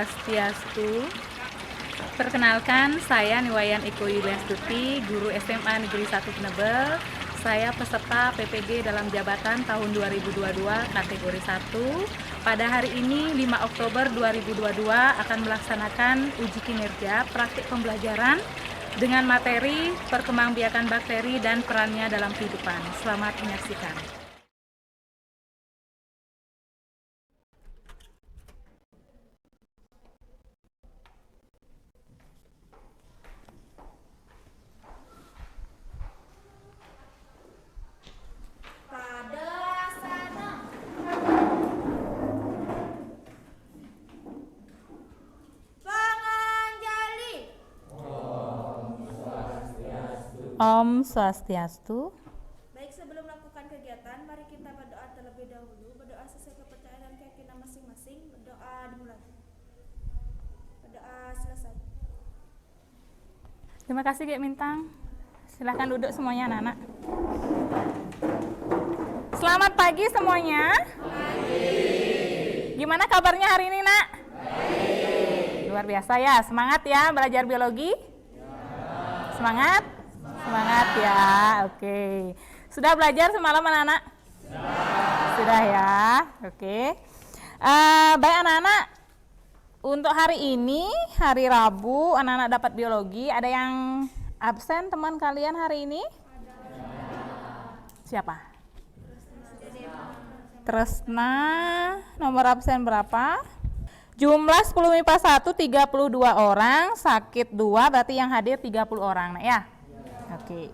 Swastiastu. Perkenalkan, saya Niwayan Iko Yuliastuti, guru SMA Negeri 1 Penebel. Saya peserta PPG dalam jabatan tahun 2022 kategori 1. Pada hari ini 5 Oktober 2022 akan melaksanakan uji kinerja praktik pembelajaran dengan materi perkembangbiakan bakteri dan perannya dalam kehidupan. Selamat menyaksikan. Om Swastiastu. Baik, sebelum melakukan kegiatan, mari kita berdoa terlebih dahulu. Berdoa sesuai kepercayaan dan keyakinan masing-masing. Berdoa dimulai. Berdoa selesai. Terima kasih Gek Mintang. Silahkan duduk semuanya anak-anak. Selamat pagi semuanya. Pagi. Gimana kabarnya hari ini nak? Baik. Luar biasa ya, semangat ya belajar biologi? Ya. Semangat? Semangat ya, oke. Sudah belajar semalam anak-anak? Sudah ya, oke. Baik anak-anak, untuk hari ini, hari Rabu, anak-anak dapat biologi. Ada yang absen teman kalian hari ini? Siapa? Tresna, nomor absen berapa? Jumlah 10 MIPA 1, 32 orang, sakit 2, berarti yang hadir 30 orang, nah, ya? Oke.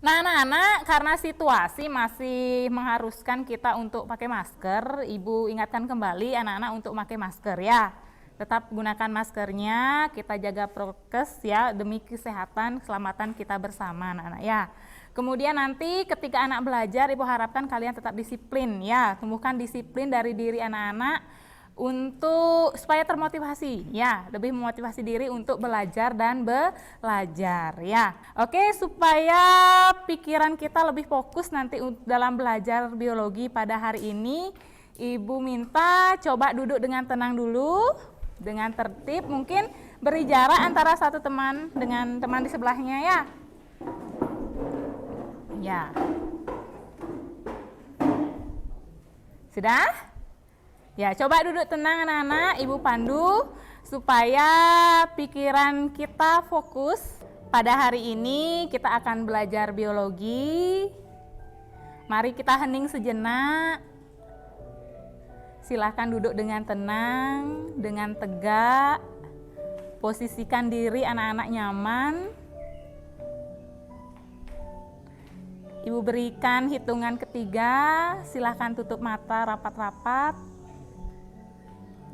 Nah anak-anak, karena situasi masih mengharuskan kita untuk pakai masker, Ibu ingatkan kembali anak-anak untuk pakai masker ya. Tetap gunakan maskernya, kita jaga prokes ya, demi kesehatan, keselamatan kita bersama anak-anak ya. Kemudian nanti ketika anak belajar, Ibu harapkan kalian tetap disiplin ya, tumbuhkan disiplin dari diri anak-anak untuk supaya termotivasi ya, lebih memotivasi diri untuk belajar dan belajar ya. Oke, supaya pikiran kita lebih fokus nanti dalam belajar biologi pada hari ini, Ibu minta coba duduk dengan tenang dulu, dengan tertib, mungkin beri jarak antara satu teman dengan teman di sebelahnya ya. Ya. Sudah? Ya, coba duduk tenang anak-anak, Ibu pandu supaya pikiran kita fokus. Pada hari ini kita akan belajar biologi. Mari kita hening sejenak. Silahkan duduk dengan tenang, dengan tegak. Posisikan diri anak-anak nyaman. Ibu berikan hitungan ketiga, silahkan tutup mata rapat-rapat.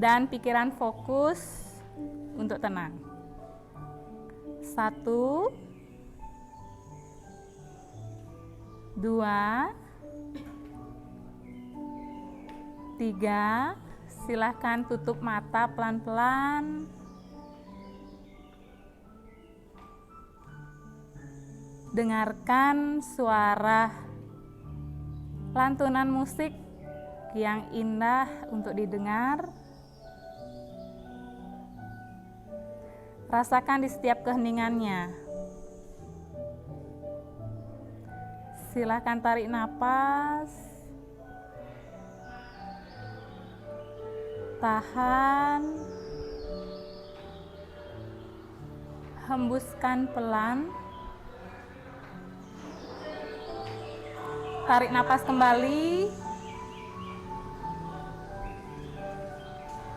Dan pikiran fokus untuk tenang. 1, 2, 3. Silahkan tutup mata pelan-pelan. Dengarkan suara lantunan musik yang indah untuk didengar. Rasakan di setiap keheningannya. Silakan tarik napas. Tahan. Hembuskan pelan. Tarik napas kembali.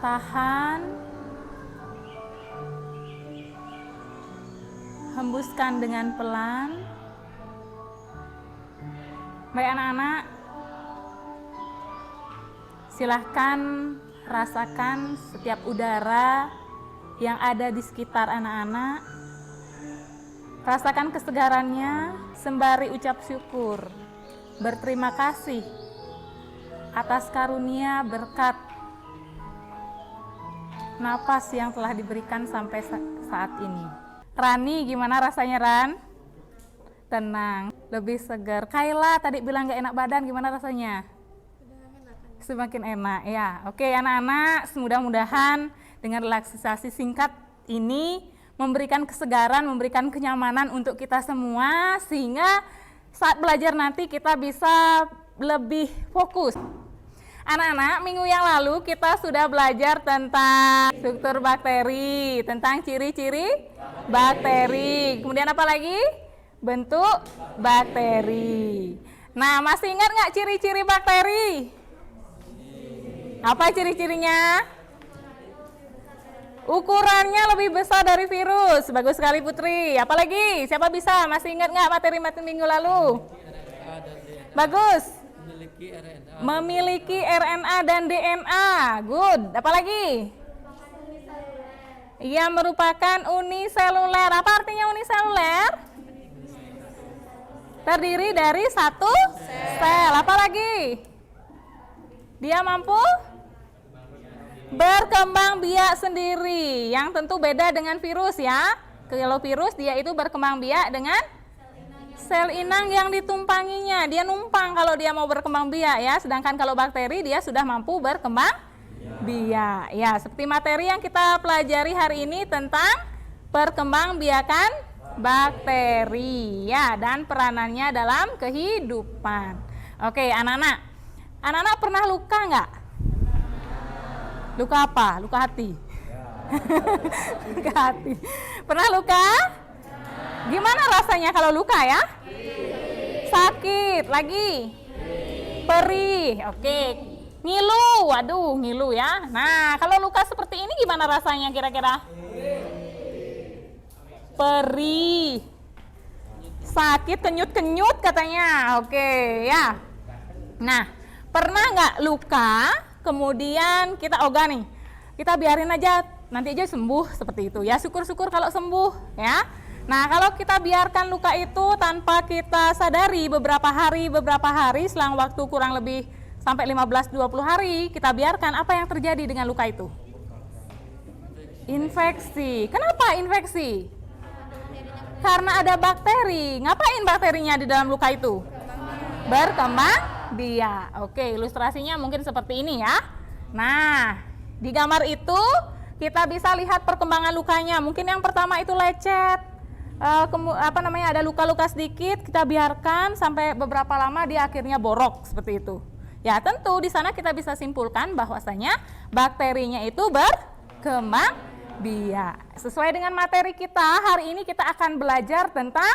Tahan. Hembuskan dengan pelan. Baik anak-anak, silahkan rasakan setiap udara yang ada di sekitar anak-anak. Rasakan kesegarannya sembari ucap syukur. Berterima kasih atas karunia berkat napas yang telah diberikan sampai saat ini. Rani, gimana rasanya Ran? Tenang, lebih segar. Kaila tadi bilang gak enak badan, gimana rasanya? Semakin enak ya. Oke anak-anak, mudah-mudahan dengan relaksasi singkat ini memberikan kesegaran, memberikan kenyamanan untuk kita semua, sehingga saat belajar nanti kita bisa lebih fokus. Anak-anak, minggu yang lalu kita sudah belajar tentang struktur bakteri, tentang ciri-ciri bakteri. Kemudian apa lagi? Bentuk bakteri. Nah, masih ingat nggak ciri-ciri bakteri? Apa ciri-cirinya? Ukurannya lebih besar dari virus. Bagus sekali Putri. Apalagi? Siapa bisa? Masih ingat nggak materi-materi minggu lalu? Bagus. Memiliki RNA dan DNA. Good. Apalagi? Ia merupakan uniseluler. Apa artinya uniseluler? Terdiri dari satu sel. Apalagi? Dia mampu berkembang biak sendiri, yang tentu beda dengan virus ya. Kalau virus dia itu berkembang biak dengan sel inang yang ditumpanginya. Dia numpang kalau dia mau berkembang biak ya. Sedangkan kalau bakteri dia sudah mampu berkembang biak. Ya, seperti materi yang kita pelajari hari ini tentang perkembangbiakan bakteri ya, dan peranannya dalam kehidupan. Oke, anak-anak. Anak-anak pernah luka nggak? Luka apa? Luka hati. Luka hati. Pernah luka? Gimana rasanya kalau luka ya? Sakit. Lagi? Perih. Oke. Ngilu. Waduh, ngilu ya. Nah, kalau luka seperti ini gimana rasanya kira-kira? Perih. Sakit, kenyut-kenyut katanya. Oke, ya. Nah, pernah nggak luka? Kemudian kita ogah nih, kita biarin aja, nanti aja sembuh seperti itu ya. Syukur-syukur kalau sembuh ya. Nah, kalau kita biarkan luka itu tanpa kita sadari beberapa hari selang waktu kurang lebih sampai 15-20 hari, kita biarkan, apa yang terjadi dengan luka itu? Infeksi. Kenapa infeksi? Karena ada bakteri. Ngapain bakterinya di dalam luka itu? Berkembang biak. Oke, ilustrasinya mungkin seperti ini ya. Nah, di gambar itu kita bisa lihat perkembangan lukanya. Mungkin yang pertama itu lecet, ada luka-luka sedikit, kita biarkan sampai beberapa lama dia akhirnya borok seperti itu. Ya, tentu di sana kita bisa simpulkan bahwasanya bakterinya itu berkembang biak. Sesuai dengan materi kita hari ini, kita akan belajar tentang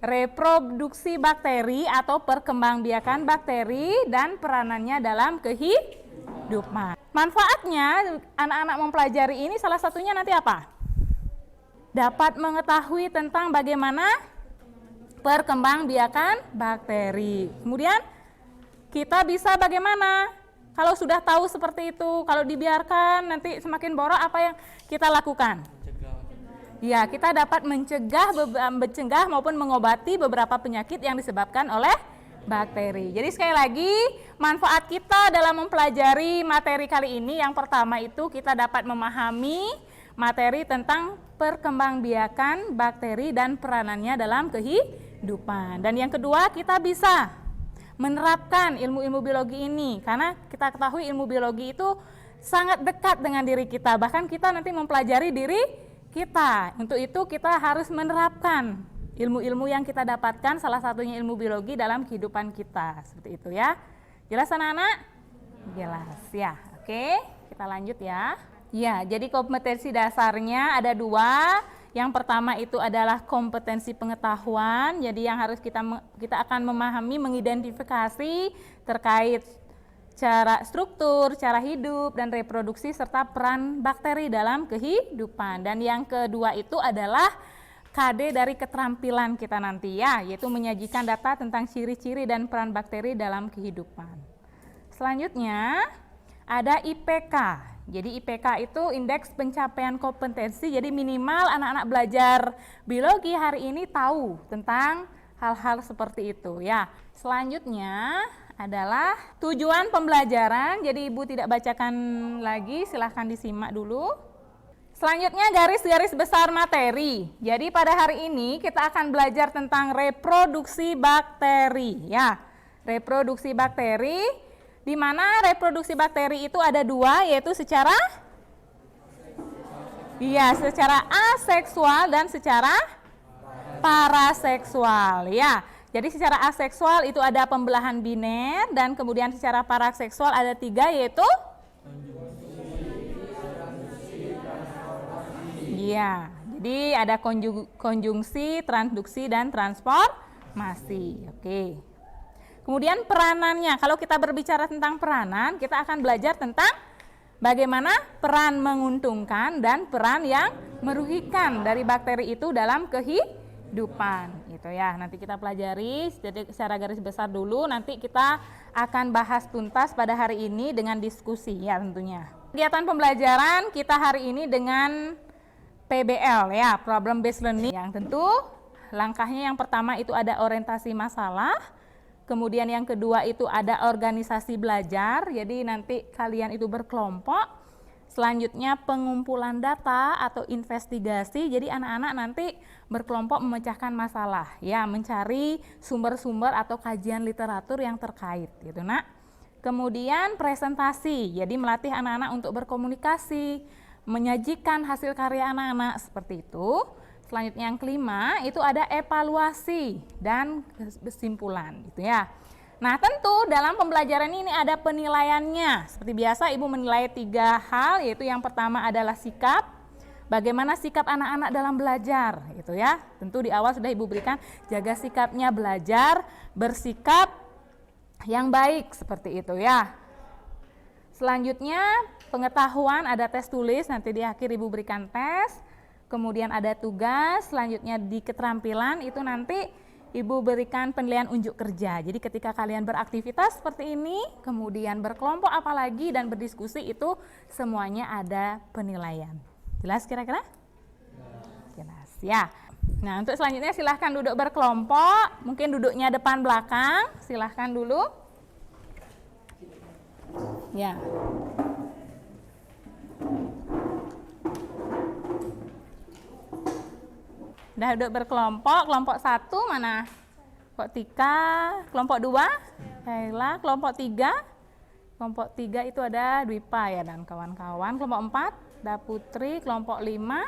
reproduksi bakteri atau perkembangbiakan bakteri dan peranannya dalam kehidupan. Manfaatnya anak-anak mempelajari ini salah satunya nanti apa? Dapat mengetahui tentang bagaimana perkembangbiakan bakteri. Kemudian kita bisa bagaimana? Kalau sudah tahu seperti itu, kalau dibiarkan nanti semakin borok, apa yang kita lakukan? Ya, kita dapat mencegah maupun mengobati beberapa penyakit yang disebabkan oleh bakteri. Jadi sekali lagi, manfaat kita dalam mempelajari materi kali ini, yang pertama itu kita dapat memahami materi tentang perkembangbiakan bakteri dan peranannya dalam kehidupan. Dan yang kedua, kita bisa menerapkan ilmu-ilmu biologi ini, karena kita ketahui ilmu biologi itu sangat dekat dengan diri kita, bahkan kita nanti mempelajari diri kita. Untuk itu kita harus menerapkan ilmu-ilmu yang kita dapatkan, salah satunya ilmu biologi dalam kehidupan kita. Seperti itu ya. Jelas anak-anak? Jelas ya. Oke, kita lanjut ya. Ya, jadi kompetensi dasarnya ada 2. Yang pertama itu adalah kompetensi pengetahuan. Jadi yang harus kita akan memahami, mengidentifikasi terkait cara struktur, cara hidup, dan reproduksi, serta peran bakteri dalam kehidupan. Dan yang kedua itu adalah KD dari keterampilan kita nanti ya, yaitu menyajikan data tentang ciri-ciri dan peran bakteri dalam kehidupan. Selanjutnya ada IPK. Jadi IPK itu indeks pencapaian kompetensi, jadi minimal anak-anak belajar biologi hari ini tahu tentang hal-hal seperti itu ya. Selanjutnya adalah tujuan pembelajaran. Jadi Ibu tidak bacakan lagi, silahkan disimak dulu. Selanjutnya garis-garis besar materi. Jadi pada hari ini kita akan belajar tentang reproduksi bakteri ya. Reproduksi bakteri di mana reproduksi bakteri itu ada dua, yaitu secara aseksual dan secara paraseksual ya. Jadi secara aseksual itu ada pembelahan biner dan kemudian secara paraseksual ada 3, yaitu iya. Jadi ada konjungsi, transduksi dan transformasi. Oke. Kemudian peranannya. Kalau kita berbicara tentang peranan, kita akan belajar tentang bagaimana peran menguntungkan dan peran yang merugikan dari bakteri itu dalam kehidupan. Gitu ya. Nanti kita pelajari secara garis besar dulu, nanti kita akan bahas tuntas pada hari ini dengan diskusi ya tentunya. Kegiatan pembelajaran kita hari ini dengan PBL ya, problem based learning, yang tentu langkahnya yang pertama itu ada orientasi masalah, kemudian yang kedua itu ada organisasi belajar, jadi nanti kalian itu berkelompok. Selanjutnya pengumpulan data atau investigasi, jadi anak-anak nanti berkelompok memecahkan masalah, ya mencari sumber-sumber atau kajian literatur yang terkait, gitu nak. Kemudian presentasi, jadi melatih anak-anak untuk berkomunikasi, menyajikan hasil karya anak-anak seperti itu. Selanjutnya yang kelima itu ada evaluasi dan kesimpulan, gitu ya. Nah tentu dalam pembelajaran ini ada penilaiannya. Seperti biasa Ibu menilai 3 hal, yaitu yang pertama adalah sikap. Bagaimana sikap anak-anak dalam belajar, gitu ya. Tentu di awal sudah Ibu berikan, jaga sikapnya belajar, bersikap yang baik seperti itu ya. Selanjutnya pengetahuan, ada tes tulis, nanti di akhir Ibu berikan tes. Kemudian ada tugas, selanjutnya di keterampilan itu nanti Ibu berikan penilaian unjuk kerja. Jadi ketika kalian beraktivitas seperti ini, kemudian berkelompok apalagi dan berdiskusi, itu semuanya ada penilaian. Jelas kira-kira? Jelas ya. Nah untuk selanjutnya silahkan duduk berkelompok, mungkin duduknya depan belakang, silahkan dulu. Ya. Udah duduk berkelompok, kelompok 1 mana? Kelompok 3, kelompok 2, Kaila, kelompok 3. Kelompok 3 itu ada Dwipa ya dan kawan-kawan. Kelompok 4, Da Putri, kelompok 5,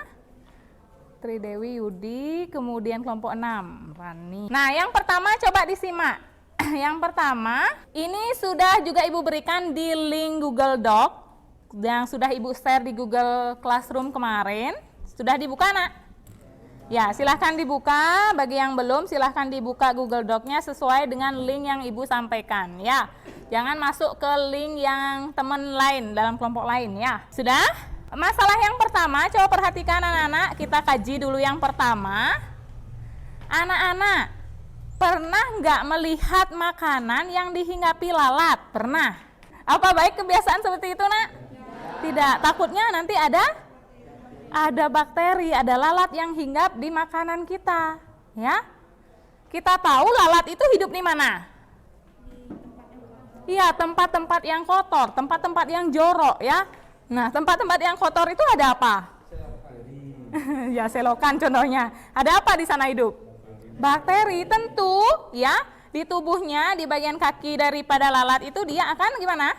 Tridewi Yudi, kemudian kelompok 6, Rani. Nah, yang pertama coba disimak. Yang pertama, ini sudah juga Ibu berikan di link Google Doc yang sudah Ibu share di Google Classroom kemarin. Sudah dibuka, Nak? Ya, silahkan dibuka. Bagi yang belum, silahkan dibuka Google Doc-nya sesuai dengan link yang Ibu sampaikan. Ya, jangan masuk ke link yang teman lain dalam kelompok lain. Ya, sudah? Masalah yang pertama, coba perhatikan anak-anak. Kita kaji dulu yang pertama. Anak-anak, pernah nggak melihat makanan yang dihinggapi lalat? Pernah. Apa baik kebiasaan seperti itu, Nak? Tidak. Takutnya nanti ada bakteri, ada lalat yang hinggap di makanan kita, ya. Kita tahu lalat itu hidup di mana? Iya, tempat-tempat yang kotor, tempat-tempat yang jorok, ya. Nah, tempat-tempat yang kotor itu ada apa? Ya, selokan contohnya. Ada apa di sana hidup? Bakteri tentu, ya. Di tubuhnya, di bagian kaki daripada lalat itu dia akan gimana?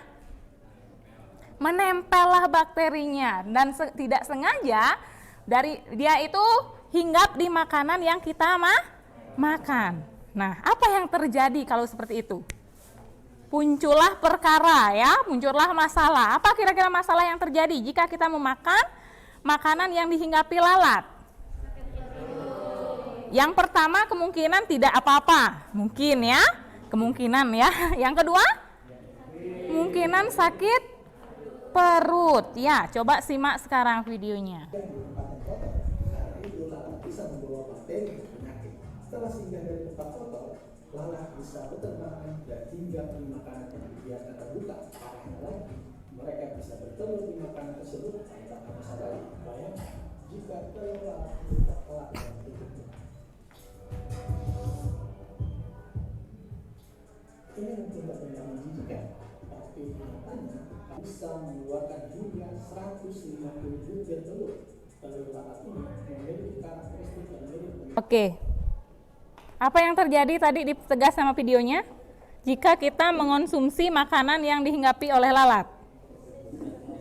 Menempellah bakterinya dan tidak sengaja dari dia itu hinggap di makanan yang kita makan. Nah, apa yang terjadi kalau seperti itu? Muncullah perkara ya, muncullah masalah. Apa kira-kira masalah yang terjadi jika kita memakan makanan yang dihinggapi lalat? Yang pertama kemungkinan tidak apa-apa, mungkin ya, kemungkinan ya. Yang kedua, kemungkinan sakit perut. Ya, coba simak sekarang videonya. Bisa membawa bakteri penyakit. Setelah singgah dari tempat kotor, lalat bisa berterbangan dan hinggap di makanan yang dibiarkan terbuka. Parahnya lagi, mereka bisa bertelur di makanan tersebut tanpa masalah. Bayangkan jika telur lalat tidak kelak dalam tubuhnya. Ini mungkin terdengar menjijikan, tapi nyatanya bisa mengeluarkan hingga 150 butir telur. Telur lalat ini memiliki karakteristik yang mirip. Oke. Apa yang terjadi tadi ditegas sama videonya? jika kita mengonsumsi makanan yang dihinggapi oleh lalat?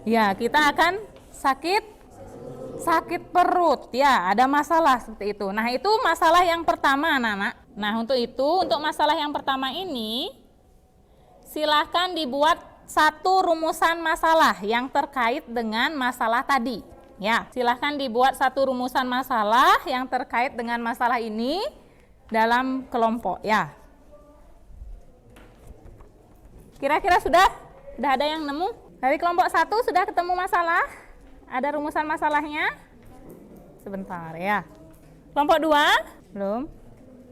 Ya, kita akan sakit perut, ya, ada masalah seperti itu. Nah, itu masalah yang pertama, anak-anak. Nah, untuk masalah yang pertama ini, silahkan dibuat satu rumusan masalah yang terkait dengan masalah tadi. Ya, silahkan dibuat satu rumusan masalah yang terkait dengan masalah ini dalam kelompok, ya. Kira-kira sudah ada yang nemu? Dari kelompok 1 sudah ketemu masalah? Ada rumusan masalahnya? Sebentar ya. Kelompok 2? Belum.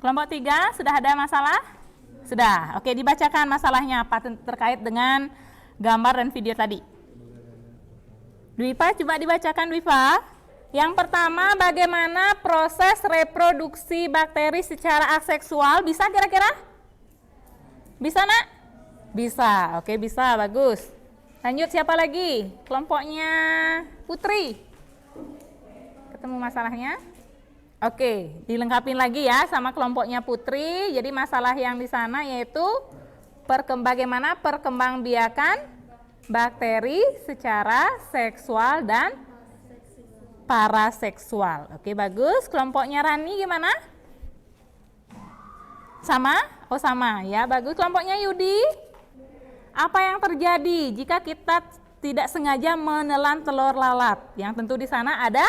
Kelompok 3 sudah ada masalah? Sudah. Oke, dibacakan masalahnya apa terkait dengan gambar dan video tadi. Dwipa, coba dibacakan Dwipa. Yang pertama, bagaimana proses reproduksi bakteri secara aseksual? Bisa kira-kira? Bisa, Nak? Bisa. Oke, bisa. Bagus. Lanjut, siapa lagi? Kelompoknya Putri. Ketemu masalahnya? Oke, dilengkapin lagi ya sama kelompoknya Putri. Jadi masalah yang di sana yaitu bagaimana perkembangbiakan bakteri secara seksual dan paraseksual. Oke, bagus. Kelompoknya Rani gimana? Sama? Oh, sama ya. Bagus. Kelompoknya Yudi. Apa yang terjadi jika kita tidak sengaja menelan telur lalat? Yang tentu di sana ada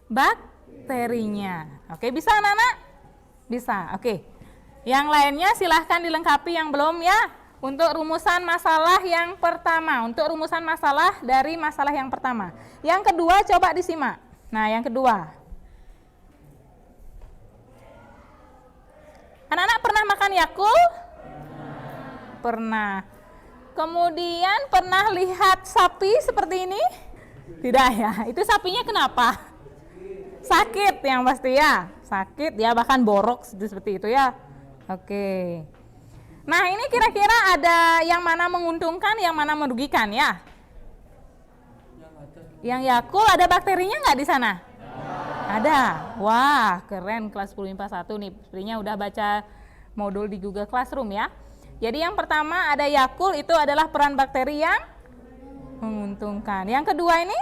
bakterinya. Oke, bisa anak-anak? Bisa, oke. Yang lainnya silahkan dilengkapi yang belum ya. Untuk rumusan masalah yang pertama. Untuk rumusan masalah dari masalah yang pertama. Yang kedua coba disimak. Nah, yang kedua. Anak-anak pernah makan Yakult? Pernah. Kemudian pernah lihat sapi seperti ini? Tidak ya, itu sapinya kenapa? Sakit yang pasti ya, sakit ya, bahkan borok seperti itu ya. Oke. Nah, ini kira-kira ada yang mana menguntungkan, yang mana merugikan ya? Yang Yakult ada bakterinya nggak di sana? Ada. Wah, keren kelas 10 IPA 1 nih. Sepertinya udah baca modul di Google Classroom ya. Jadi yang pertama ada Yakult, itu adalah peran bakteri yang menguntungkan. Yang kedua ini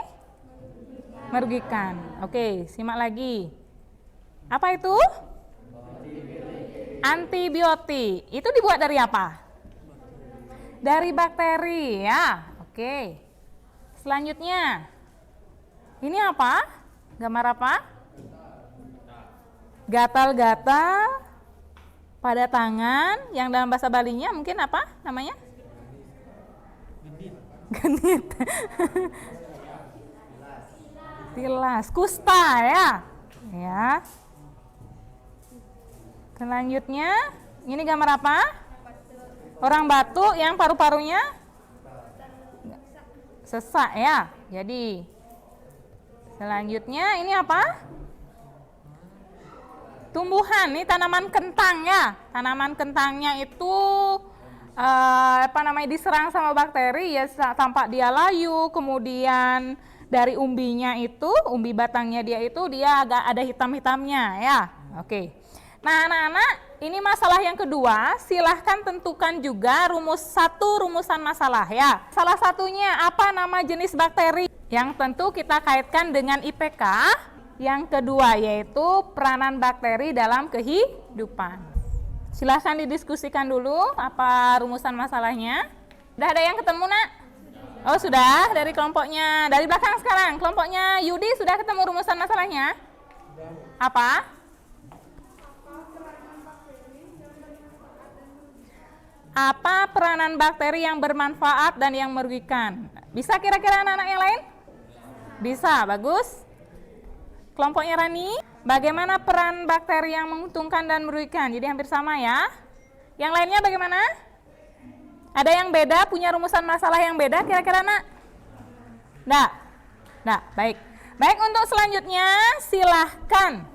merugikan. Oke, simak lagi. Apa itu? Antibiotik. Itu dibuat dari apa? Dari bakteri ya. Oke. Selanjutnya. Ini apa? Gambar apa? Gatal-gatal pada tangan, yang dalam bahasa Balinya mungkin apa namanya? Genit. Tilas, kusta ya. Ya. Selanjutnya, ini gambar apa? Orang batuk yang paru-parunya sesak ya. Jadi selanjutnya ini apa? Tumbuhan, ini tanaman kentang ya. Tanaman kentangnya itu diserang sama bakteri ya, tampak dia layu, kemudian dari umbinya itu, umbi batangnya dia agak ada hitam-hitamnya ya. Oke. Nah, anak-anak, ini masalah yang kedua, silahkan tentukan juga rumusan masalah ya. Salah satunya apa nama jenis bakteri yang tentu kita kaitkan dengan IPK. Yang kedua yaitu peranan bakteri dalam kehidupan. Silahkan didiskusikan dulu apa rumusan masalahnya. Udah ada yang ketemu, Nak? Oh, sudah. Dari kelompoknya, dari belakang sekarang. Kelompoknya Yudi sudah ketemu rumusan masalahnya? Apa? Apa peranan bakteri yang bermanfaat dan yang merugikan? Bisa kira-kira anak-anak yang lain? Bisa, bagus. Kelompoknya Rani, bagaimana peran bakteri yang menguntungkan dan merugikan? Jadi hampir sama ya. Yang lainnya bagaimana? Ada yang beda, punya rumusan masalah yang beda kira-kira, Nak? Nggak, baik. Baik, untuk selanjutnya silahkan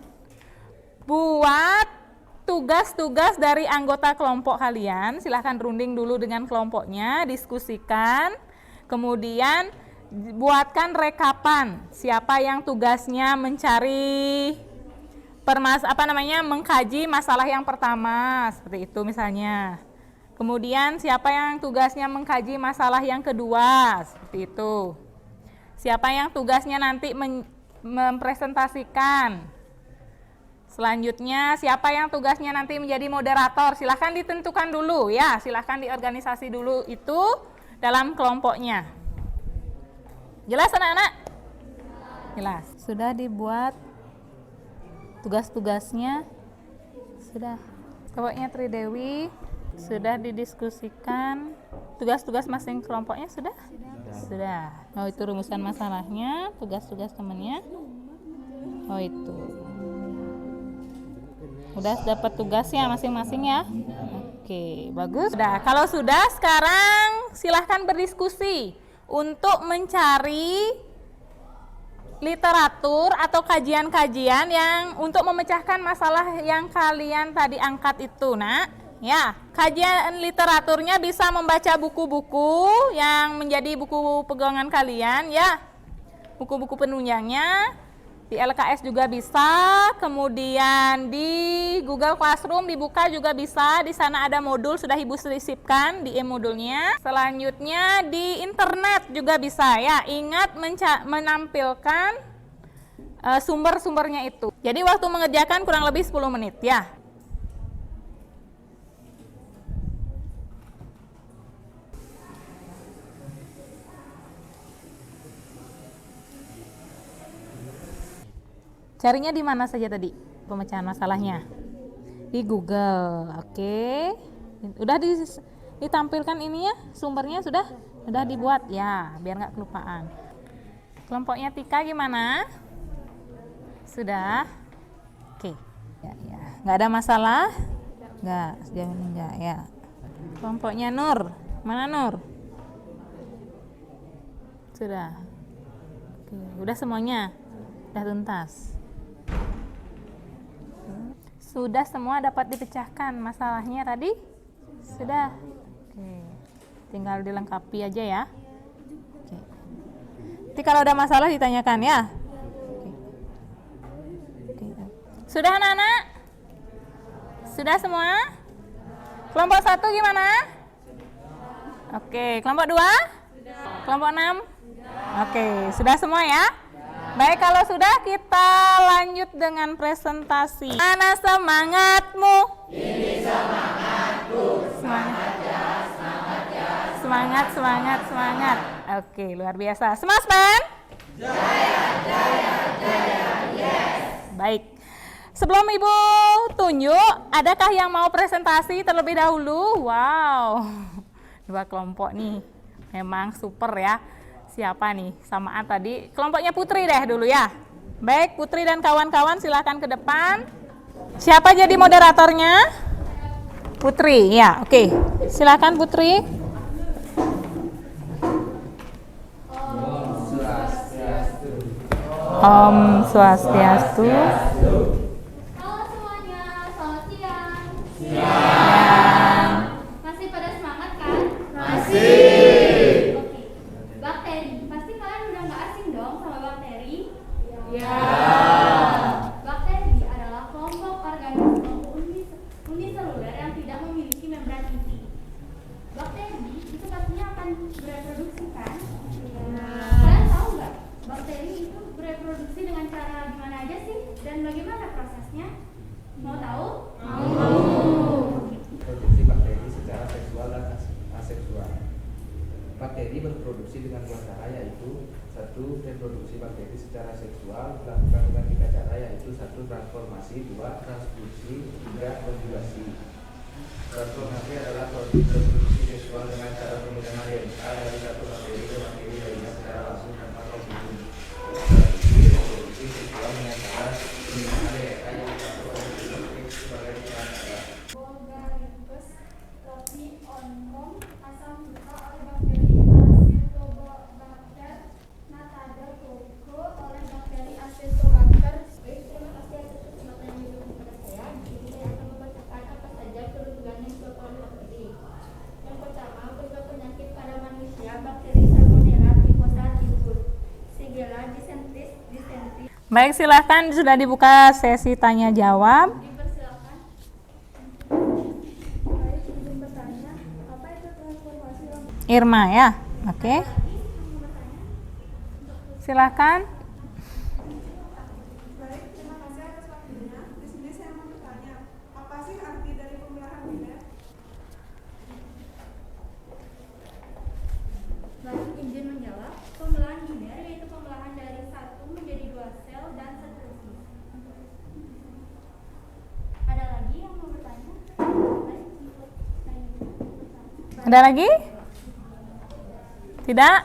buat tugas-tugas dari anggota kelompok kalian. Silahkan runding dulu dengan kelompoknya, diskusikan. Kemudian buatkan rekapan siapa yang tugasnya mencari mengkaji masalah yang pertama seperti itu misalnya. Kemudian siapa yang tugasnya mengkaji masalah yang kedua, seperti itu. Siapa yang tugasnya nanti mempresentasikan. Selanjutnya siapa yang tugasnya nanti menjadi moderator, silahkan ditentukan dulu ya, silahkan diorganisasi dulu itu dalam kelompoknya. Jelas anak-anak? Jelas. Sudah dibuat tugas-tugasnya? Sudah. Kelompoknya Tridewi sudah didiskusikan. Tugas-tugas masing kelompoknya sudah? Sudah. Oh itu rumusan masalahnya, tugas-tugas temannya. Oh itu. Udah dapat tugasnya masing-masing ya? Oke, bagus. Sudah. Kalau sudah, sekarang silahkan berdiskusi untuk mencari literatur atau kajian-kajian yang untuk memecahkan masalah yang kalian tadi angkat itu, nak. Ya, kajian literaturnya bisa membaca buku-buku yang menjadi buku pegangan kalian, ya. Buku-buku penunjangnya. Di LKS juga bisa, kemudian di Google Classroom dibuka juga bisa. Di sana ada modul sudah Ibu sisipkan di e-modulnya. Selanjutnya di internet juga bisa ya. Ingat menampilkan sumber-sumbernya itu. Jadi waktu mengerjakan kurang lebih 10 menit ya. Carinya di mana saja tadi pemecahan masalahnya? Di Google, oke. Udah ditampilkan ini ya, sumbernya sudah dibuat ya, biar nggak kelupaan. Kelompoknya Tika gimana? Sudah, oke. Ya, ya. Nggak ada masalah? Nggak, sejauh ini nggak ya. Kelompoknya Nur, mana Nur? Sudah, oke. Udah semuanya, udah tuntas. Sudah semua dapat dipecahkan masalahnya tadi? Sudah. Oke. Tinggal dilengkapi aja ya. Oke. Nanti kalau ada masalah ditanyakan ya. Oke. Sudah anak-anak? Sudah semua? Kelompok 1 gimana? Oke, kelompok 2? Kelompok 6? Oke, sudah semua ya? Baik, kalau sudah kita lanjut dengan presentasi. Mana semangatmu? Ini semangatku. Semangat ya, semangat ya. Semangat, semangat, semangat. Oke, luar biasa. Semangat, Pan? Jaya, jaya, jaya, yes. Baik. Sebelum Ibu tunjuk, adakah yang mau presentasi terlebih dahulu? Wow, 2 kelompok nih. Memang super ya. Siapa nih? Samaan tadi. Kelompoknya Putri deh dulu ya. Baik, Putri dan kawan-kawan silakan ke depan. Siapa jadi moderatornya? Putri, ya. Oke. Silakan Putri. Om Swastiastu. Halo semuanya, selamat siang. Siang. Masih pada semangat kan? Masih. Oke. Bakteri, pasti kalian udah nggak asing dong sama bakteri? Ya. Bakteri adalah kelompok organisme uniseluler yang tidak memiliki membran inti. Bakteri itu pastinya akan bereproduksi kan? Kalian tahu nggak? Bakteri itu bereproduksi dengan cara gimana aja sih? Dan bagaimana prosesnya? Mau tahu? Mau. Produksi bakteri secara seksual dan aseksual. Bakteri berproduksi dengan dua cara, yaitu satu, reproduksi bakteri secara seksual dilakukan dengan 3 cara, yaitu 1, transformasi, 2, transduksi, 3, konjugasi. Transformasi adalah reproduksi seksual dengan cara penggunaan DNA dari satu bakteri ke bakteri lainnya secara langsung tanpa kombinasi. Transduksi reproduksi seksual dengan cara penggunaan DNA yang dilakukan sebagai cara. Bulgaricus rhodioncom asam buta oleh bakteri Acetobacter natatococcus oleh bakteri Acetobacter. Baik, terima kasih atas kesempatan yang diberikan kepada saya. Di sini saya akan membacakan apa saja kerugian yang disebabkan oleh bakteri. Yang pertama, berbagai penyakit pada manusia, bakteri Salmonella typhosa timbul. Shigella dissentis. Baik, silahkan sudah dibuka sesi tanya jawab. Dipersilakan. Baik, izin bertanya. Irma ya. Oke. Silakan. Baik, terima kasih atas waktunya. Di sini saya mau bertanya, apa sih arti dari pemelahan biner? Baik, izin menjawab. Pemelahan biner yaitu pemelahan dari satu menjadi 2 sel dan seterusnya. Ada lagi yang mau bertanya? Baik, ikut saya. Ada lagi? Tidak?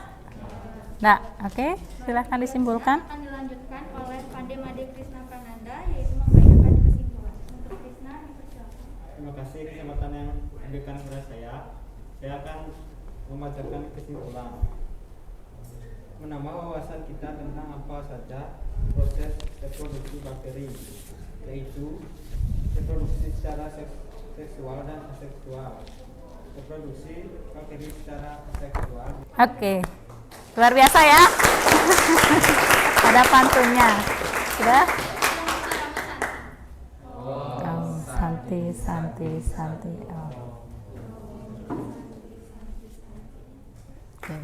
Tidak. Oke. Silakan disimpulkan. Akan dilanjutkan oleh Pande Made Krisna Prananda yaitu membacakan kesimpulan. Untuk Krisna dipersilakan. Terima kasih kesempatan yang diberikan kepada saya. Saya akan membacakan kesimpulan. Menambah wawasan kita tentang apa saja proses reproduksi bakteri, yaitu reproduksi secara seksual dan aseksual. Reproduksi bakteri secara seksual. Oke. Luar biasa ya. Ada pantunnya. Sudah? Oh, Santi. Oh. Oke.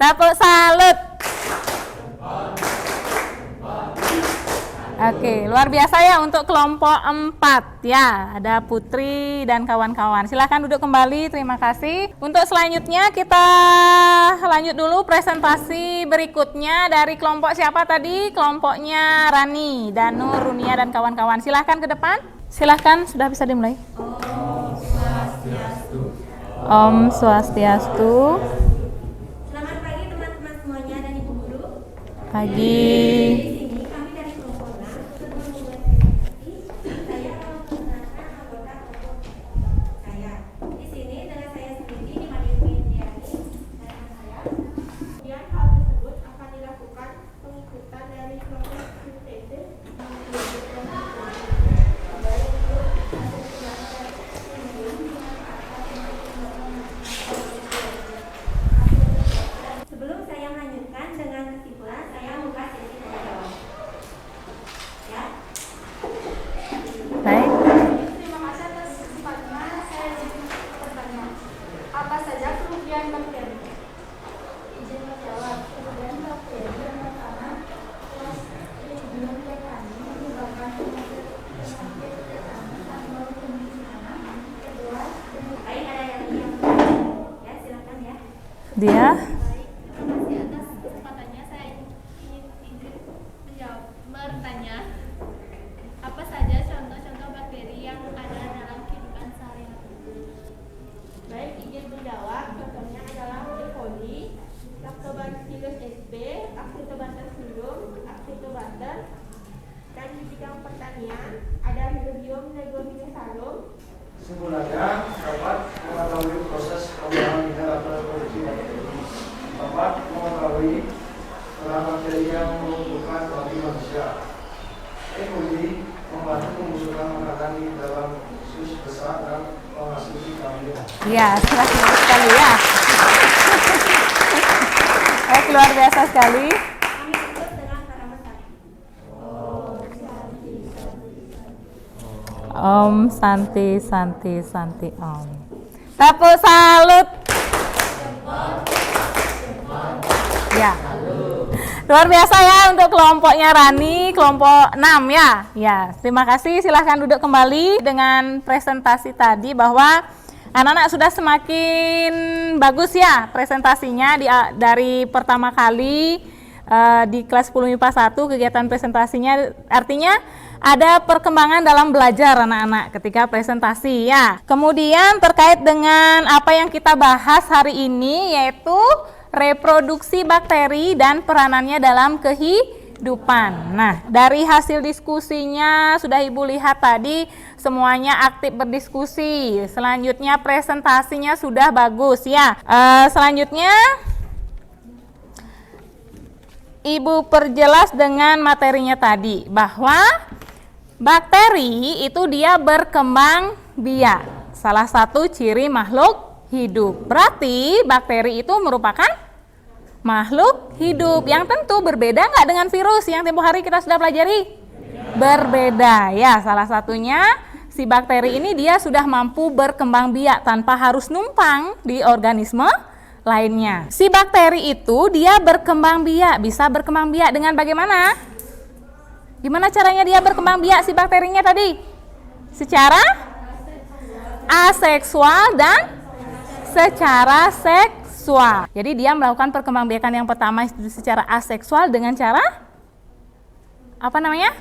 Tepuk salut. Oke, luar biasa ya untuk kelompok 4 ya. Ada Putri dan kawan-kawan. Silahkan duduk kembali, terima kasih. Untuk selanjutnya kita lanjut dulu presentasi berikutnya dari kelompok siapa tadi? Kelompoknya Rani, Danu, Runia dan kawan-kawan. Silahkan ke depan. Silahkan, sudah bisa dimulai. Om Swastiastu. Selamat pagi teman-teman semuanya dan ibu guru. Pagi. Di sini kami dari kelompok 6 untuk membuat presentasi. Saya akan memperkenalkan anggota kelompok saya. Di sini dengan saya sendiri di Madia Indiani dan saya. Kemudian hal tersebut akan dilakukan pengikutan dari proses sintesis Sebelum saya melanjutkan dengan kesimpulan, saya buka sesi tanya jawab. Ya. Baik. Terima kasih atas kesempatannya. Saya ingin bertanya, apa saja kerugian bakteri? Izin menjawab. Kerugian bakteri yang pertama, Clostridium tetani menyebabkan penyakit tetani atau kemiskinan. Kedua, Baik, ada yang ya, silakan ya. Dia. baik. Terima kasih atas kesempatannya. Saya ingin menjawab bertanya, apa saja contoh-contoh bakteri yang ada dalam kehidupan sehari-hari? Baik, izin menjawab. Contohnya adalah E. coli, Lactobacillus sp, Actobacter sindrom, Actobacter. Dan di bidang pertanian ada Hydrangea leguminosarum. Kesimpulannya dapat mengetahui proses pembuahan biner atau reproduksi bakteri. Dapat mengetahui peran bakteri yang menguntungkan bagi manusia. E. coli membantu pembusukan makanan di dalam usus besar dan menghasilkan kehamilan. Iya, silahkan sekali ya. Baik, luar biasa sekali. Kami tutup dengan parameter. Om Santi Om. Tepuk salut. Ya. Luar biasa ya untuk kelompoknya Rani, kelompok 6 ya. Ya, terima kasih. Silahkan duduk kembali dengan presentasi tadi bahwa anak-anak sudah semakin bagus ya presentasinya dari pertama kali di kelas 10 MIPA 1 kegiatan presentasinya, artinya ada perkembangan dalam belajar anak-anak ketika presentasi ya. Kemudian terkait dengan apa yang kita bahas hari ini yaitu reproduksi bakteri dan peranannya dalam kehidupan. Nah, dari hasil diskusinya sudah Ibu lihat tadi semuanya aktif berdiskusi. Selanjutnya presentasinya sudah bagus ya. Selanjutnya Ibu perjelas dengan materinya tadi bahwa bakteri itu dia berkembang biak, salah satu ciri makhluk hidup. Berarti bakteri itu merupakan makhluk hidup yang tentu berbeda nggak dengan virus yang tempoh hari kita sudah pelajari? Berbeda ya, salah satunya si bakteri ini dia sudah mampu berkembang biak tanpa harus numpang di organisme lainnya. Si bakteri itu dia berkembang biak, bisa berkembang biak dengan bagaimana? Gimana caranya dia berkembang biak si bakterinya tadi? Secara aseksual dan secara seksual. Jadi dia melakukan perkembangbiakan yang pertama secara aseksual dengan cara apa namanya?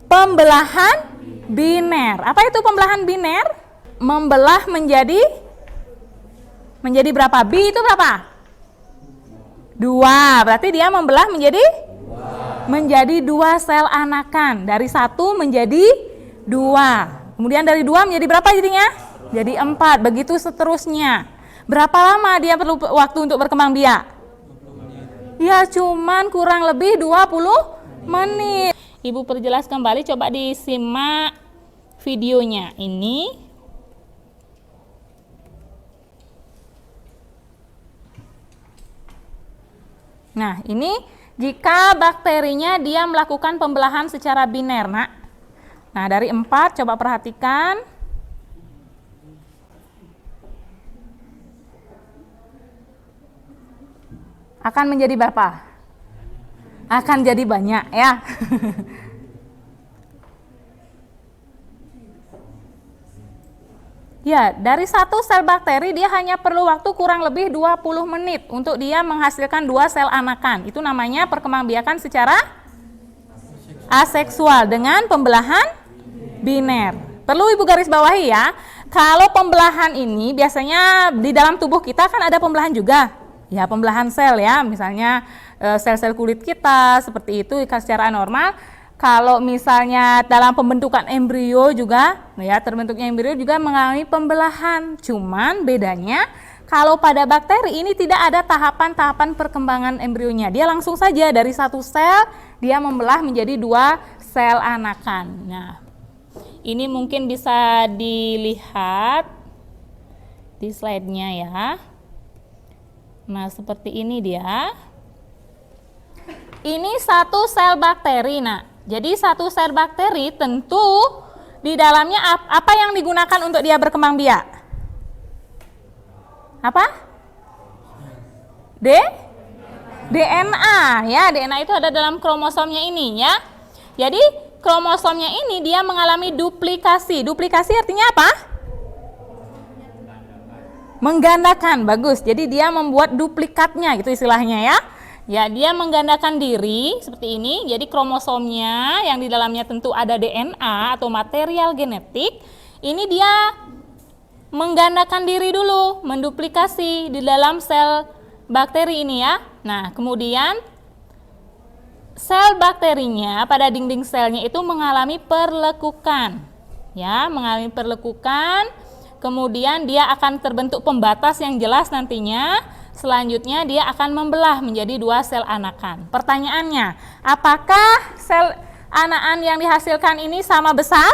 Pembelahan biner. Apa itu pembelahan biner? Membelah menjadi berapa? Bi itu berapa? 2. Berarti dia membelah menjadi 2 sel anakan. Dari 1 menjadi 2. Kemudian dari 2 menjadi berapa jadinya? Jadi 4. Begitu seterusnya. Berapa lama dia perlu waktu untuk berkembang biak? Ya cuman kurang lebih 20 menit. Ibu perjelas kembali, coba disimak videonya ini. Nah, ini jika bakterinya dia melakukan pembelahan secara biner, Nak. Nah, dari 4 coba perhatikan. Akan menjadi berapa? Akan jadi banyak ya. Ya, dari 1 sel bakteri dia hanya perlu waktu kurang lebih 20 menit untuk dia menghasilkan 2 sel anakan. Itu namanya perkembangbiakan secara aseksual dengan pembelahan biner. Perlu Ibu garis bawahi ya. Kalau pembelahan ini biasanya di dalam tubuh kita kan ada pembelahan juga. Ya, pembelahan sel ya. Misalnya sel-sel kulit kita seperti itu secara normal. Kalau misalnya dalam pembentukan embrio juga, ya terbentuknya embrio juga mengalami pembelahan. Cuman bedanya kalau pada bakteri ini tidak ada tahapan-tahapan perkembangan embrionya. Dia langsung saja dari 1 sel dia membelah menjadi 2 sel anakan. Nah, ini mungkin bisa dilihat di slide-nya ya. Nah, seperti ini dia. Ini 1 sel bakteri, Nak. Jadi 1 sel bakteri tentu di dalamnya apa yang digunakan untuk dia berkembang biak? Apa? DNA ya, DNA itu ada dalam kromosomnya ini ya. Jadi kromosomnya ini dia mengalami duplikasi. Duplikasi artinya apa? Menggandakan, bagus. Jadi dia membuat duplikatnya gitu istilahnya ya. Ya, dia menggandakan diri seperti ini. Jadi kromosomnya yang di dalamnya tentu ada DNA atau material genetik. Ini dia menggandakan diri dulu, menduplikasi di dalam sel bakteri ini ya. Nah, kemudian sel bakterinya pada dinding selnya itu mengalami perlekukan. Ya, mengalami perlekukan. Kemudian dia akan terbentuk pembatas yang jelas nantinya. Selanjutnya dia akan membelah menjadi 2 sel anakan. Pertanyaannya, apakah sel anakan yang dihasilkan ini sama besar?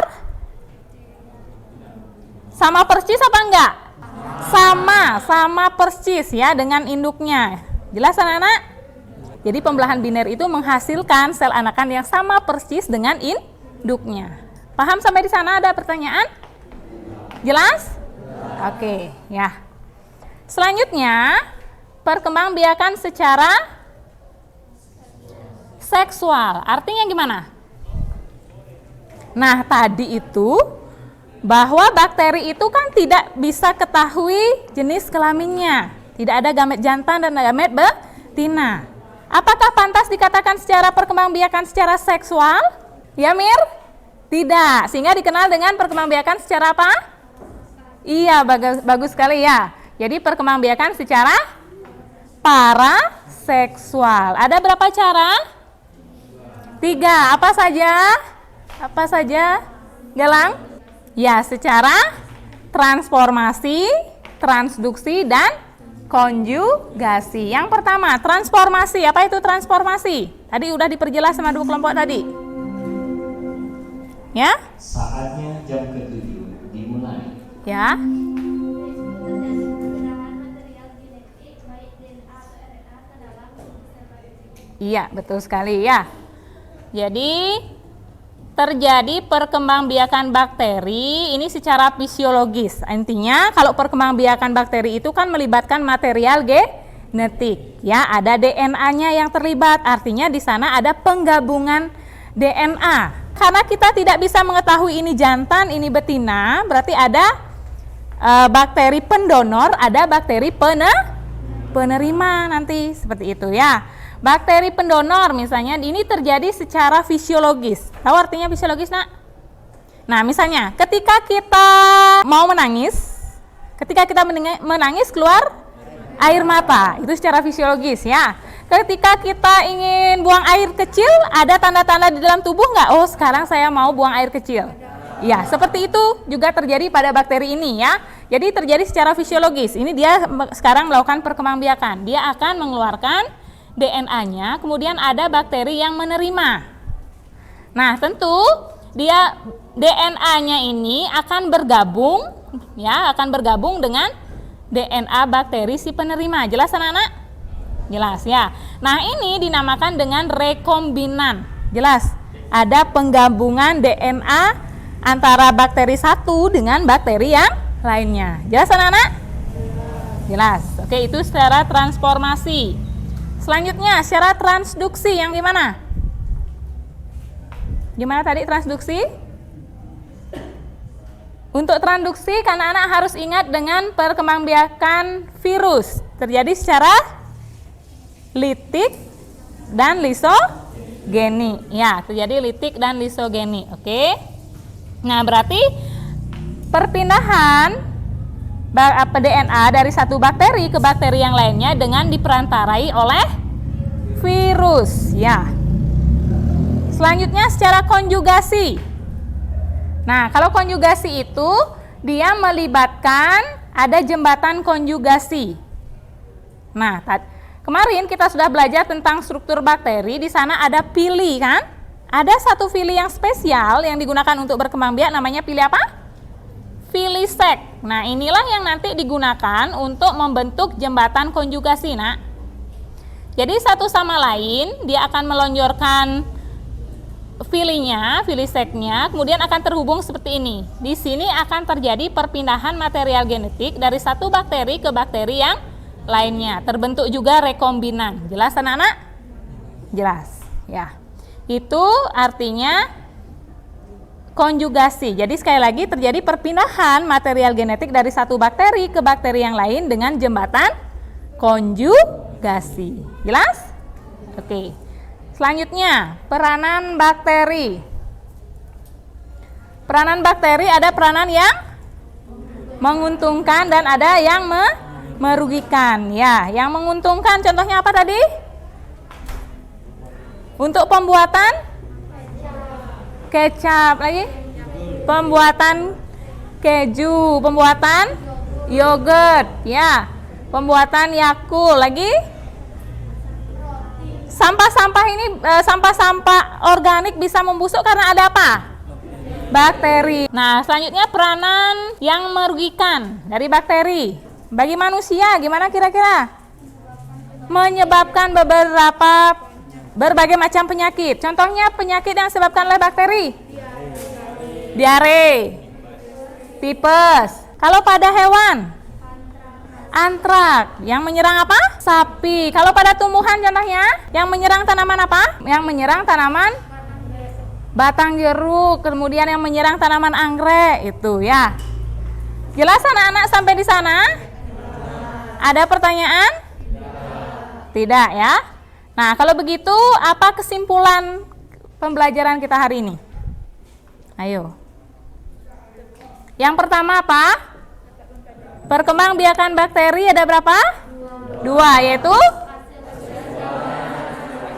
Sama persis apa enggak? Sama persis ya dengan induknya. Jelas anak-anak? Jadi pembelahan biner itu menghasilkan sel anakan yang sama persis dengan induknya. Paham sampai di sana? Ada pertanyaan? Jelas? Oke, ya. Selanjutnya, perkembangbiakan secara seksual. Artinya gimana? Nah, tadi itu bahwa bakteri itu kan tidak bisa ketahui jenis kelaminnya. Tidak ada gamet jantan dan gamet betina. Apakah pantas dikatakan secara perkembangbiakan secara seksual? Ya, Mir? Tidak. Sehingga dikenal dengan perkembangbiakan secara apa? Iya, bagus sekali ya. Jadi perkembangbiakan secara paraseksual. Ada berapa cara? 3. Apa saja? Apa saja? Galang? Ya, secara transformasi, transduksi, dan konjugasi. Yang pertama, transformasi. Apa itu transformasi? Tadi udah diperjelas sama 2 kelompok tadi. Ya? Saatnya jam ke-7 dimulai. Ya. Iya, betul sekali ya. Jadi terjadi perkembangbiakan bakteri ini secara fisiologis. Intinya kalau perkembangbiakan bakteri itu kan melibatkan material genetik. Ya, ada DNA-nya yang terlibat. Artinya di sana ada penggabungan DNA. Karena kita tidak bisa mengetahui ini jantan, ini betina, berarti ada bakteri pendonor, ada bakteri penerima nanti seperti itu ya. Bakteri pendonor misalnya ini terjadi secara fisiologis. Tahu artinya fisiologis, Nak? Nah, misalnya ketika kita mau menangis, keluar air mata, itu secara fisiologis ya. Ketika kita ingin buang air kecil, ada tanda-tanda di dalam tubuh nggak? Oh, sekarang saya mau buang air kecil. Ya, seperti itu juga terjadi pada bakteri ini ya. Jadi terjadi secara fisiologis. Ini dia sekarang melakukan perkembangbiakan. Dia akan mengeluarkan DNA-nya, kemudian ada bakteri yang menerima. Nah, tentu dia DNA-nya ini akan bergabung ya, akan bergabung dengan DNA bakteri si penerima. Jelas anak-anak? Jelas ya. Nah, ini dinamakan dengan rekombinan. Jelas. Ada penggabungan DNA antara bakteri satu dengan bakteri yang lainnya. Jelas anak-anak? Jelas. Oke, itu secara transformasi. Selanjutnya, secara transduksi yang gimana? Gimana tadi transduksi? Untuk transduksi, anak-anak harus ingat dengan perkembangbiakan virus. Terjadi secara litik dan lisogeni. Ya, terjadi litik dan lisogeni. Oke. Nah, berarti perpindahan DNA dari satu bakteri ke bakteri yang lainnya dengan diperantarai oleh virus ya. Selanjutnya secara konjugasi. Nah, kalau konjugasi itu dia melibatkan ada jembatan konjugasi. Nah, kemarin kita sudah belajar tentang struktur bakteri. Di sana ada pili kan? Ada satu pili yang spesial yang digunakan untuk berkembang biak, namanya pili apa? Filisek. Nah, inilah yang nanti digunakan untuk membentuk jembatan konjugasi, Nak. Jadi satu sama lain dia akan melonjorkan filinya, filiseknya, kemudian akan terhubung seperti ini. Di sini akan terjadi perpindahan material genetik dari satu bakteri ke bakteri yang lainnya. Terbentuk juga rekombinan. Jelas anak-anak? Jelas, ya. Itu artinya konjugasi. Jadi sekali lagi terjadi perpindahan material genetik dari satu bakteri ke bakteri yang lain dengan jembatan konjugasi. Jelas? Oke. Selanjutnya, peranan bakteri. Peranan bakteri ada peranan yang menguntungkan dan ada yang merugikan. Ya, yang menguntungkan contohnya apa tadi? Untuk pembuatan kecap, lagi pembuatan keju, pembuatan yogurt, ya, pembuatan Yakult, lagi sampah-sampah ini, sampah-sampah organik bisa membusuk karena ada apa? Bakteri. Nah, selanjutnya peranan yang merugikan dari bakteri bagi manusia gimana kira-kira? Menyebabkan berbagai macam penyakit. Contohnya penyakit yang disebabkan oleh bakteri. Diare, tipes. Kalau pada hewan, antrak. Yang menyerang apa? Sapi. Kalau pada tumbuhan contohnya, yang menyerang tanaman apa? Yang menyerang tanaman batang jeruk. Kemudian yang menyerang tanaman anggrek. Itu ya. Jelas anak-anak sampai di sana? Ada pertanyaan? Tidak ya. Nah, kalau begitu apa kesimpulan pembelajaran kita hari ini? Ayo. Yang pertama apa? Perkembangbiakan bakteri ada berapa? 2, yaitu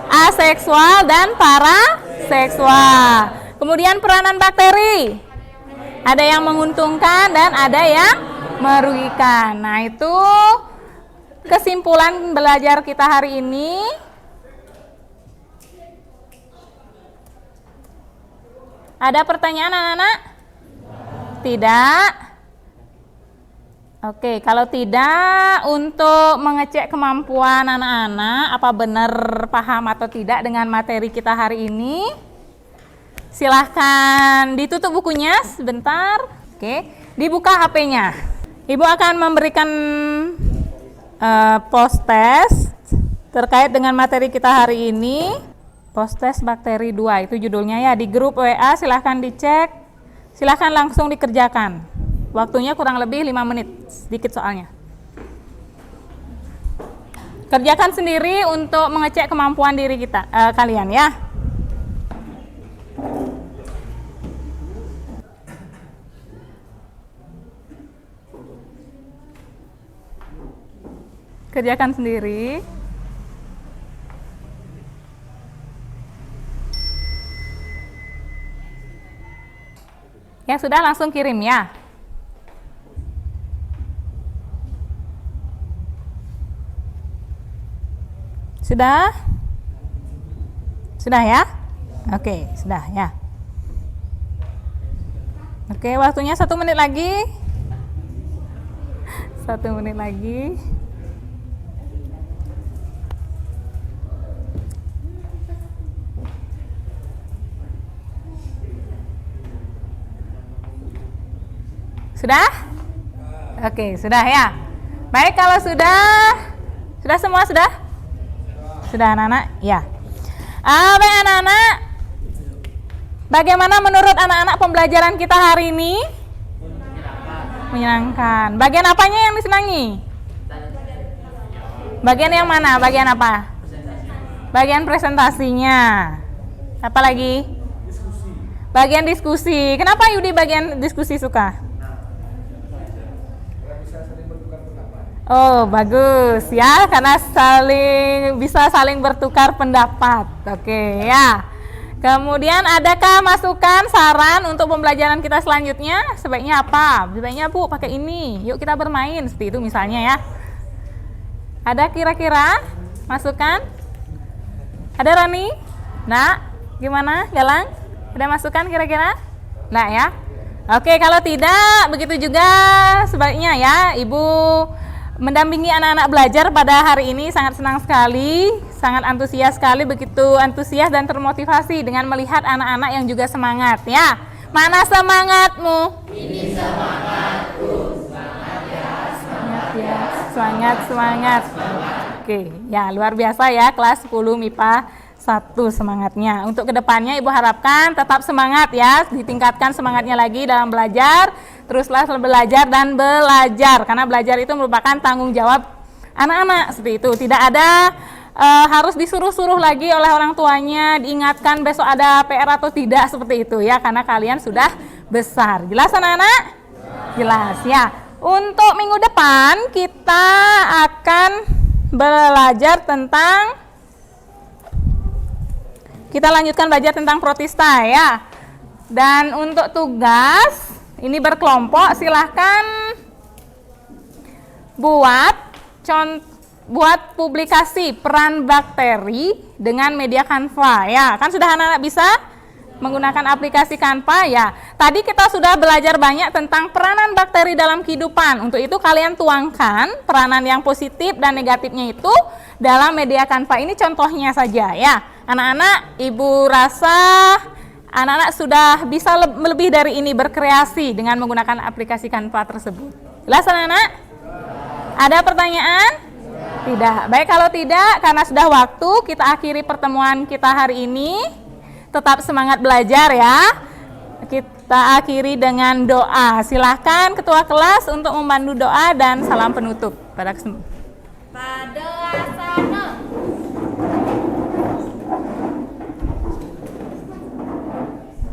aseksual dan paraseksual. Kemudian peranan bakteri. Ada yang menguntungkan dan ada yang merugikan. Nah, itu kesimpulan belajar kita hari ini. Ada pertanyaan anak-anak? Tidak? Oke, kalau tidak, untuk mengecek kemampuan anak-anak, apa benar paham atau tidak dengan materi kita hari ini, silahkan ditutup bukunya sebentar. Oke, dibuka HP-nya. Ibu akan memberikan post test terkait dengan materi kita hari ini. Post test bakteri 2 itu judulnya ya, di grup WA silahkan dicek, silahkan langsung dikerjakan. Waktunya kurang lebih 5 menit, sedikit soalnya. Kerjakan sendiri untuk mengecek kemampuan diri kita, kalian ya. Kerjakan sendiri. Ya sudah, langsung kirim ya. Sudah? Sudah ya? Oke, sudah ya. Oke, waktunya 1 menit lagi. 1 menit lagi. Sudah? Oke, sudah ya. Baik, kalau sudah semua sudah? Sudah anak-anak? Ya. Baik anak-anak, bagaimana menurut anak-anak pembelajaran kita hari ini? Menyenangkan. Bagian apanya yang disenangi? Bagian yang mana? Bagian apa? Bagian presentasinya. Apa lagi? Bagian diskusi. Kenapa Yudi bagian diskusi suka? Oh, bagus ya, karena bisa saling bertukar pendapat. Oke ya. Kemudian adakah masukan, saran untuk pembelajaran kita selanjutnya? Sebaiknya apa? Sebaiknya Bu pakai ini. Yuk kita bermain seperti itu misalnya ya. Ada kira-kira masukan? Ada Rani? Nah, gimana? Galang? Ada masukan kira-kira? Nah ya. Oke, kalau tidak begitu juga sebaliknya ya. Ibu mendampingi anak-anak belajar pada hari ini sangat senang sekali, sangat antusias sekali, begitu antusias dan termotivasi dengan melihat anak-anak yang juga semangat ya. Mana semangatmu? Ini semangatku. Semangat ya, semangat ya. Semangat. Oke, ya luar biasa ya, kelas 10 MIPA 1 semangatnya. Untuk kedepannya Ibu harapkan tetap semangat ya, ditingkatkan semangatnya lagi dalam belajar, teruslah belajar dan belajar, karena belajar itu merupakan tanggung jawab anak-anak seperti itu. Tidak ada harus disuruh-suruh lagi oleh orang tuanya, diingatkan besok ada PR atau tidak seperti itu ya, karena kalian sudah besar. Jelas anak-anak? Jelas ya. Untuk minggu depan kita akan belajar tentang kita lanjutkan belajar tentang protista ya. Dan untuk tugas ini berkelompok, silahkan buat publikasi peran bakteri dengan media Canva ya. Kan sudah anak-anak bisa menggunakan aplikasi Canva ya. Tadi kita sudah belajar banyak tentang peranan bakteri dalam kehidupan. Untuk itu kalian tuangkan peranan yang positif dan negatifnya itu dalam media Canva. Ini contohnya saja ya. Anak-anak, Ibu rasa anak-anak sudah bisa lebih dari ini berkreasi dengan menggunakan aplikasi Canva tersebut. Jelas anak-anak? Ada pertanyaan? Tidak. Baik, kalau tidak, karena sudah waktu, kita akhiri pertemuan kita hari ini. Tetap semangat belajar ya. Kita akhiri dengan doa. Silahkan Ketua Kelas untuk membantu doa dan salam penutup pada kesempatan. Pada asana.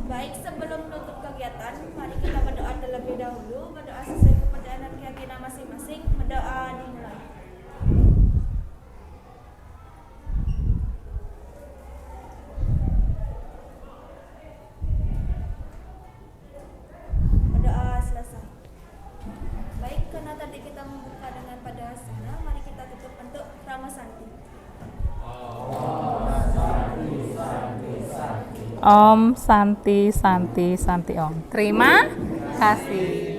Baik, sebelum menutup kegiatan, mari kita berdoa terlebih dahulu. Berdoa sesuai kepercayaan dan keyakinan masing-masing. Berdoa dimulai. Berdoa selesai. Baik, karena tadi kita membuka dengan pada asana, mari kita tutup untuk Rama Santi. Om Santi Santi Santi Om. Terima kasih.